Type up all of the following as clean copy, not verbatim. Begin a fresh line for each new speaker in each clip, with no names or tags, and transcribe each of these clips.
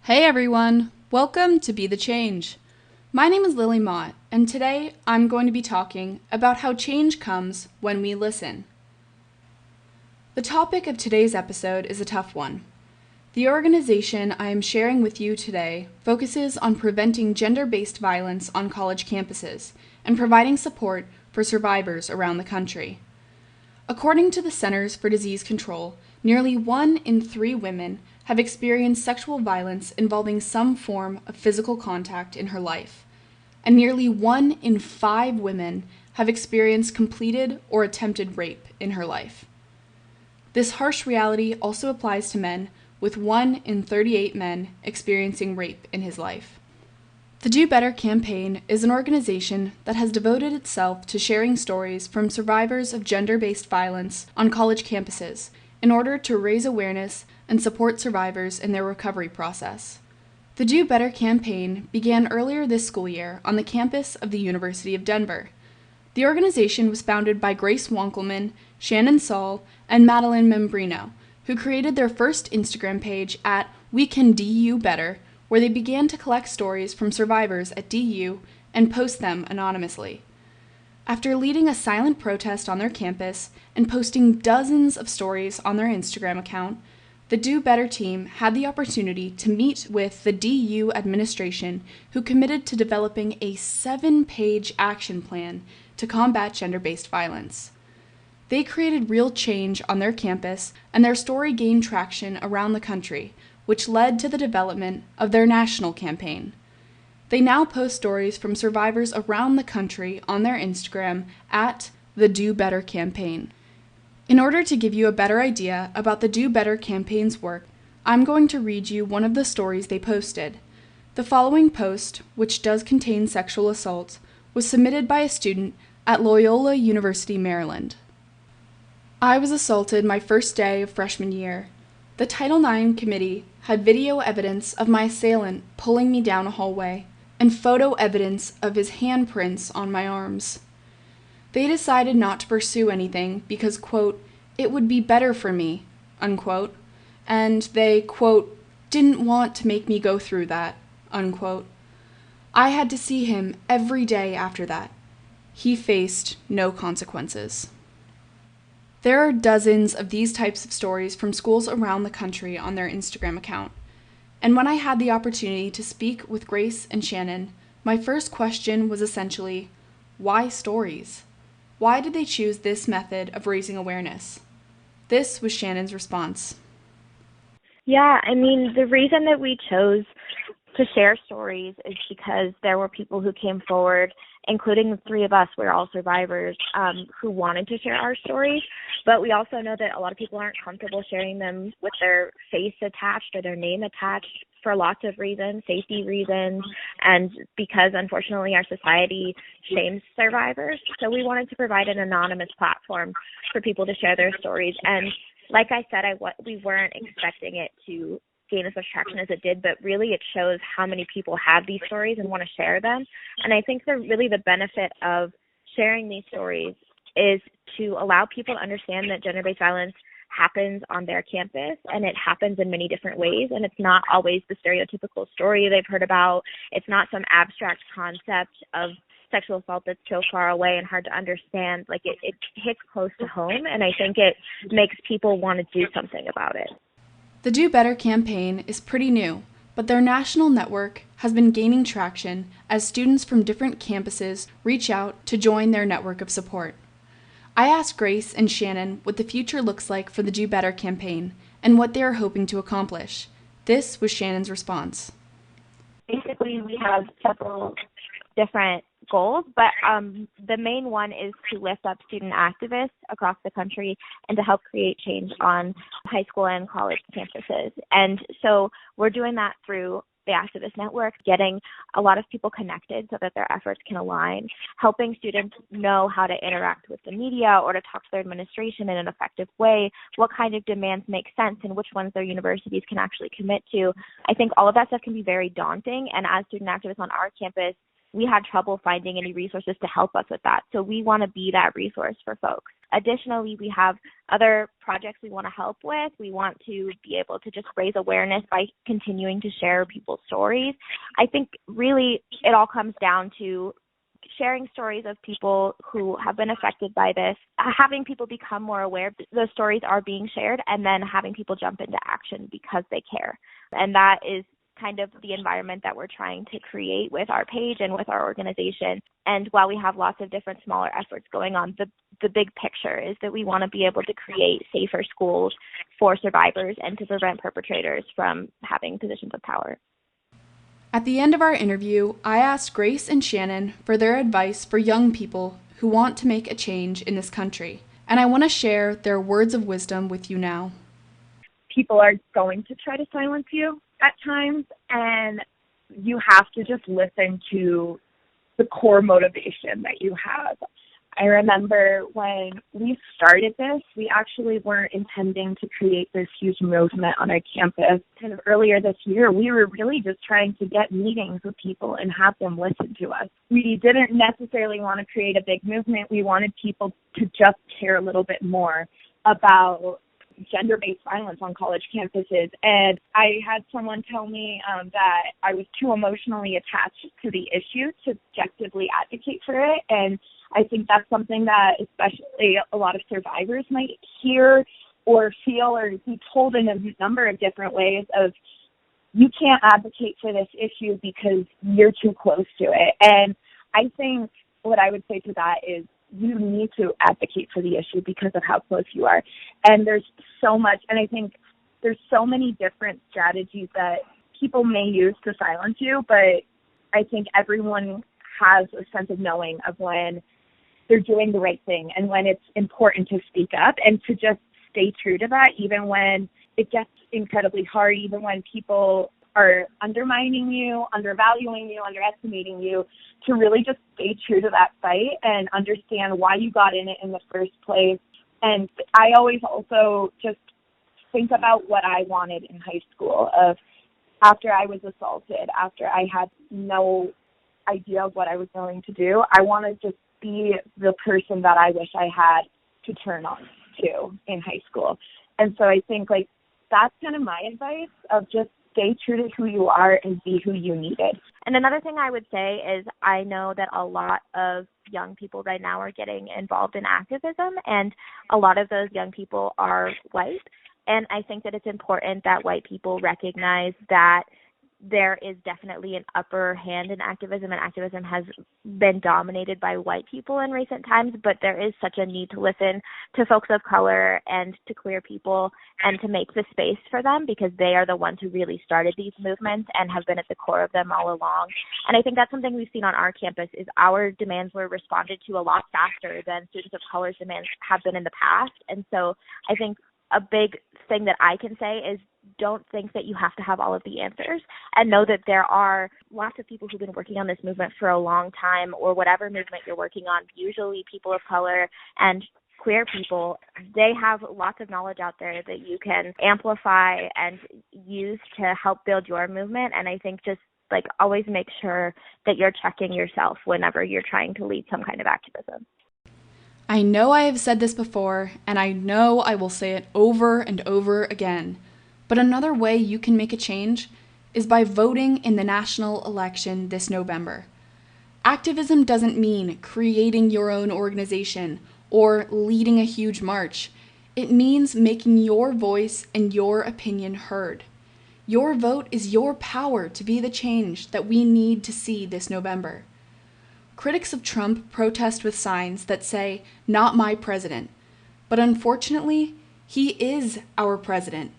Hey everyone! Welcome to Be the Change. My name is Lily Mott, and today I'm going to be talking about how change comes when we listen. The topic of today's episode is a tough one. The organization I am sharing with you today focuses on preventing gender-based violence on college campuses and providing support for survivors around the country. According to the Centers for Disease Control, nearly 1 in 3 women have experienced sexual violence involving some form of physical contact in her life, and nearly 1 in 5 women have experienced completed or attempted rape in her life. This harsh reality also applies to men, with 1 in 38 men experiencing rape in his life. The Do Better campaign is an organization that has devoted itself to sharing stories from survivors of gender-based violence on college campuses in order to raise awareness and support survivors in their recovery process. The Do Better campaign began earlier this school year on the campus of the University of Denver. The organization was founded by Grace Wankelman, Shannon Saul, and Madeline Membrino, who created their first Instagram page at We Can DU Better, where they began to collect stories from survivors at DU and post them anonymously. After leading a silent protest on their campus and posting dozens of stories on their Instagram account, the Do Better team had the opportunity to meet with the DU administration, who committed to developing a 7-page action plan to combat gender-based violence. They created real change on their campus, and their story gained traction around the country, which led to the development of their national campaign. They now post stories from survivors around the country on their Instagram at the Do Better campaign. In order to give you a better idea about the Do Better campaign's work, I'm going to read you one of the stories they posted. The following post, which does contain sexual assault, was submitted by a student at Loyola University, Maryland. I was assaulted my first day of freshman year. The Title IX committee had video evidence of my assailant pulling me down a hallway and photo evidence of his handprints on my arms. They decided not to pursue anything because, quote, it would be better for me, unquote, and they, quote, didn't want to make me go through that, unquote. I had to see him every day after that. He faced no consequences. There are dozens of these types of stories from schools around the country on their Instagram account. And when I had the opportunity to speak with Grace and Shannon, my first question was essentially, why stories? Why did they choose this method of raising awareness? This was Shannon's response.
Yeah, the reason that we chose to share stories is because there were people who came forward, including the 3 of us, we're all survivors, who wanted to share our stories. But we also know that a lot of people aren't comfortable sharing them with their face attached or their name attached for lots of reasons, safety reasons, and because unfortunately our society shames survivors. So we wanted to provide an anonymous platform for people to share their stories. And like I said, we weren't expecting it to gain as much traction as it did, but really it shows how many people have these stories and want to share them. And I think the benefit of sharing these stories is to allow people to understand that gender-based violence happens on their campus, and it happens in many different ways, and it's not always the stereotypical story they've heard about. It's not some abstract concept of sexual assault that's so far away and hard to understand. Like it hits close to home, and I think it makes people want to do something about it.
The Do Better campaign is pretty new, but their national network has been gaining traction as students from different campuses reach out to join their network of support. I asked Grace and Shannon what the future looks like for the Do Better campaign and what they are hoping to accomplish. This was Shannon's response.
Basically, we have several different goals, but the main one is to lift up student activists across the country and to help create change on high school and college campuses. And so we're doing that through the activist network, getting a lot of people connected so that their efforts can align, helping students know how to interact with the media or to talk to their administration in an effective way, what kind of demands make sense and which ones their universities can actually commit to. I think all of that stuff can be very daunting, and as student activists on our campus, we had trouble finding any resources to help us with that. So we want to be that resource for folks. Additionally, we have other projects we want to help with. We want to be able to just raise awareness by continuing to share people's stories. I think really it all comes down to sharing stories of people who have been affected by this, having people become more aware those stories are being shared, and then having people jump into action because they care. And that is kind of the environment that we're trying to create with our page and with our organization. And while we have lots of different smaller efforts going on, the big picture is that we want to be able to create safer schools for survivors and to prevent perpetrators from having positions of power.
At the end of our interview, I asked Grace and Shannon for their advice for young people who want to make a change in this country, and I want to share their words of wisdom with you now.
People are going to try to silence you at times, and you have to just listen to the core motivation that you have. I remember when we started this, we actually weren't intending to create this huge movement on our campus. Kind of earlier this year, we were really just trying to get meetings with people and have them listen to us. We didn't necessarily want to create a big movement. We wanted people to just care a little bit more about gender-based violence on college campuses. And I had someone tell me that I was too emotionally attached to the issue to objectively advocate for it. And I think that's something that especially a lot of survivors might hear or feel or be told in a number of different ways of, you can't advocate for this issue because you're too close to it. And I think what I would say to that is, you need to advocate for the issue because of how close you are. And there's so much, and I think there's so many different strategies that people may use to silence you, but I think everyone has a sense of knowing of when they're doing the right thing and when it's important to speak up and to just stay true to that, even when it gets incredibly hard, even when people are undermining you, undervaluing you, underestimating you, to really just stay true to that fight and understand why you got in it in the first place. And I always also just think about what I wanted in high school of after I was assaulted, after I had no idea of what I was going to do. I want to just be the person that I wish I had to turn on to in high school. And so I think like that's kind of my advice of just stay true to who you are and be who you needed.
And another thing I would say is I know that a lot of young people right now are getting involved in activism, and a lot of those young people are white. And I think that it's important that white people recognize that there is definitely an upper hand in activism, and activism has been dominated by white people in recent times, but there is such a need to listen to folks of color and to queer people and to make the space for them because they are the ones who really started these movements and have been at the core of them all along. And I think that's something we've seen on our campus is our demands were responded to a lot faster than students of color's demands have been in the past. And so I think a big thing that I can say is don't think that you have to have all of the answers, and know that there are lots of people who've been working on this movement for a long time, or whatever movement you're working on, usually people of color and queer people. They have lots of knowledge out there that you can amplify and use to help build your movement. And I think just like always make sure that you're checking yourself whenever you're trying to lead some kind of activism.
I know I have said this before, and I know I will say it over and over again, but another way you can make a change is by voting in the national election this November. Activism doesn't mean creating your own organization or leading a huge march. It means making your voice and your opinion heard. Your vote is your power to be the change that we need to see this November. Critics of Trump protest with signs that say, "Not my president," but unfortunately, he is our president.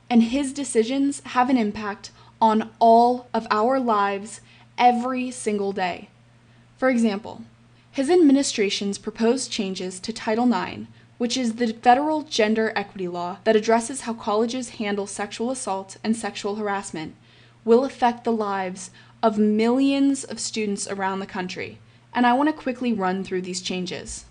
And his decisions have an impact on all of our lives every single day. For example, his administration's proposed changes to Title IX, which is the federal gender equity law that addresses how colleges handle sexual assault and sexual harassment, will affect the lives of millions of students around the country. And I want to quickly run through these changes.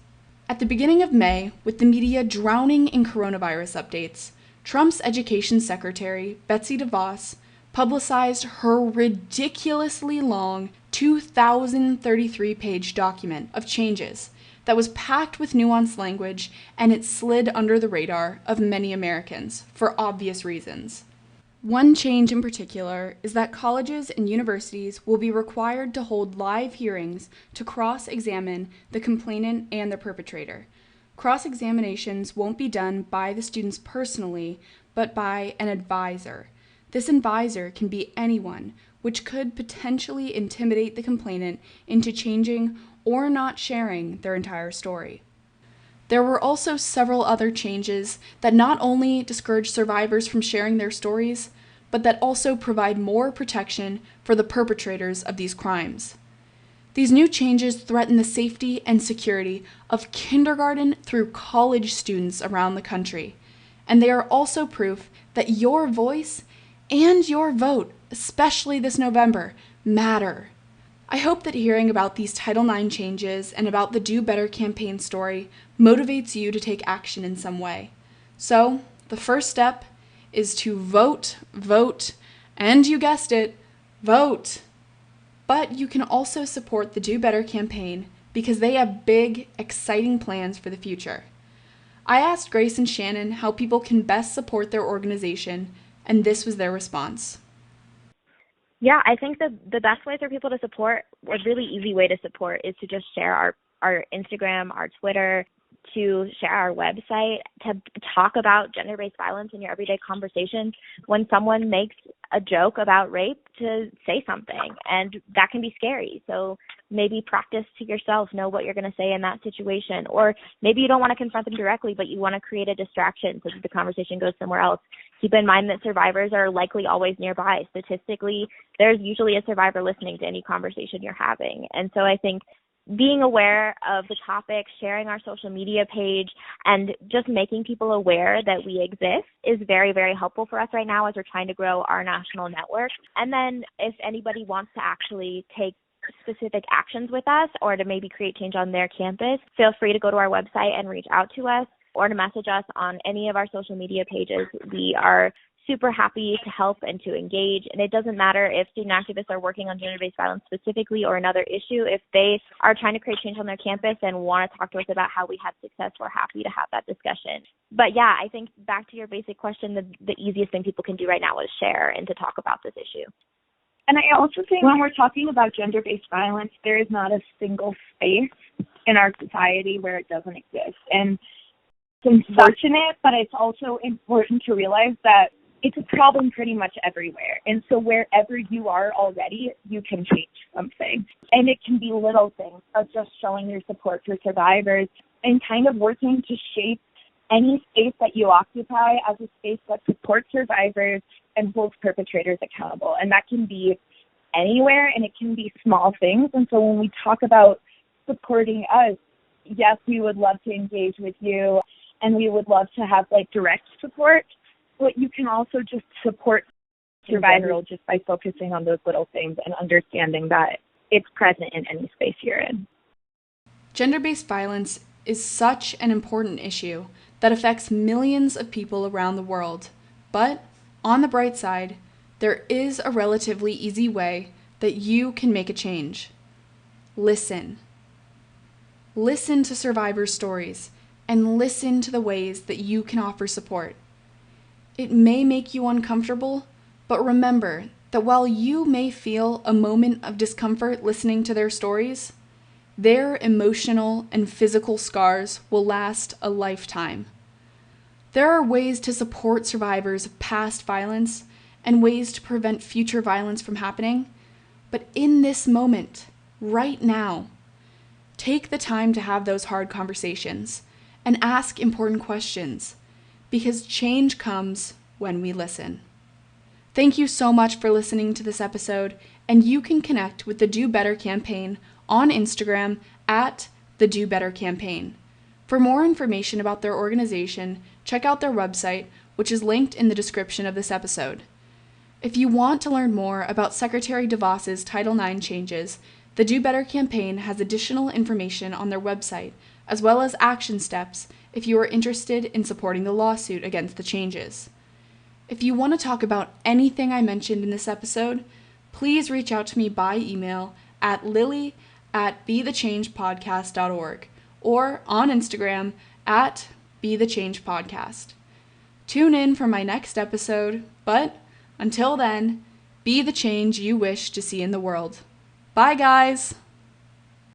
At the beginning of May, with the media drowning in coronavirus updates, Trump's education secretary, Betsy DeVos, publicized her ridiculously long 2,033-page document of changes that was packed with nuanced language, and it slid under the radar of many Americans for obvious reasons. One change in particular is that colleges and universities will be required to hold live hearings to cross-examine the complainant and the perpetrator. Cross-examinations won't be done by the students personally, but by an advisor. This advisor can be anyone, which could potentially intimidate the complainant into changing or not sharing their entire story. There were also several other changes that not only discourage survivors from sharing their stories, but that also provide more protection for the perpetrators of these crimes. These new changes threaten the safety and security of kindergarten through college students around the country, and they are also proof that your voice and your vote, especially this November, matter. I hope that hearing about these Title IX changes and about the Do Better campaign story motivates you to take action in some way. So, the first step is to vote, and you guessed it, vote. But you can also support the Do Better campaign because they have big, exciting plans for the future. I asked Grace and Shannon how people can best support their organization, and this was their response.
Yeah, I think the best way for people to support, a really easy way to support, is to just share our Instagram, our Twitter, to share our website, to talk about gender-based violence in your everyday conversations. When someone makes a joke about rape, to say something, and that can be scary. So maybe practice to yourself, know what you're going to say in that situation. Or maybe you don't want to confront them directly, but you want to create a distraction so that the conversation goes somewhere else. Keep in mind that survivors are likely always nearby. Statistically, there's usually a survivor listening to any conversation you're having. And so I think being aware of the topic, sharing our social media page, and just making people aware that we exist is very, very helpful for us right now as we're trying to grow our national network. And then if anybody wants to actually take specific actions with us or to maybe create change on their campus, feel free to go to our website and reach out to us or to message us on any of our social media pages. We are super happy to help and to engage. And it doesn't matter if student activists are working on gender-based violence specifically or another issue. If they are trying to create change on their campus and want to talk to us about how we had success, we're happy to have that discussion. But yeah, I think back to your basic question, the easiest thing people can do right now is share and to talk about this issue.
And I also think when we're talking about gender-based violence, there is not a single space in our society where it doesn't exist. And it's unfortunate, but it's also important to realize that it's a problem pretty much everywhere. And so wherever you are already, you can change something. And it can be little things of just showing your support for survivors and kind of working to shape any space that you occupy as a space that supports survivors and holds perpetrators accountable. And that can be anywhere, and it can be small things. And so when we talk about supporting us, yes, we would love to engage with you, and we would love to have direct support, but you can also just support survival just by focusing on those little things and understanding that it's present in any space you're in.
Gender-based violence is such an important issue that affects millions of people around the world. But on the bright side, there is a relatively easy way that you can make a change. Listen. Listen to survivors' stories and listen to the ways that you can offer support. It may make you uncomfortable, but remember that while you may feel a moment of discomfort listening to their stories, their emotional and physical scars will last a lifetime. There are ways to support survivors of past violence and ways to prevent future violence from happening, but in this moment, right now, take the time to have those hard conversations and ask important questions, because change comes when we listen. Thank you so much for listening to this episode, and you can connect with the Do Better campaign on Instagram at the Do Better campaign. For more information about their organization, check out their website, which is linked in the description of this episode. If you want to learn more about Secretary DeVos's Title IX changes, the Do Better campaign has additional information on their website, as well as action steps if you are interested in supporting the lawsuit against the changes. If you want to talk about anything I mentioned in this episode, please reach out to me by email at lily@bethechangepodcast.org or on Instagram at bethechangepodcast. Tune in for my next episode, but until then, be the change you wish to see in the world. Bye, guys!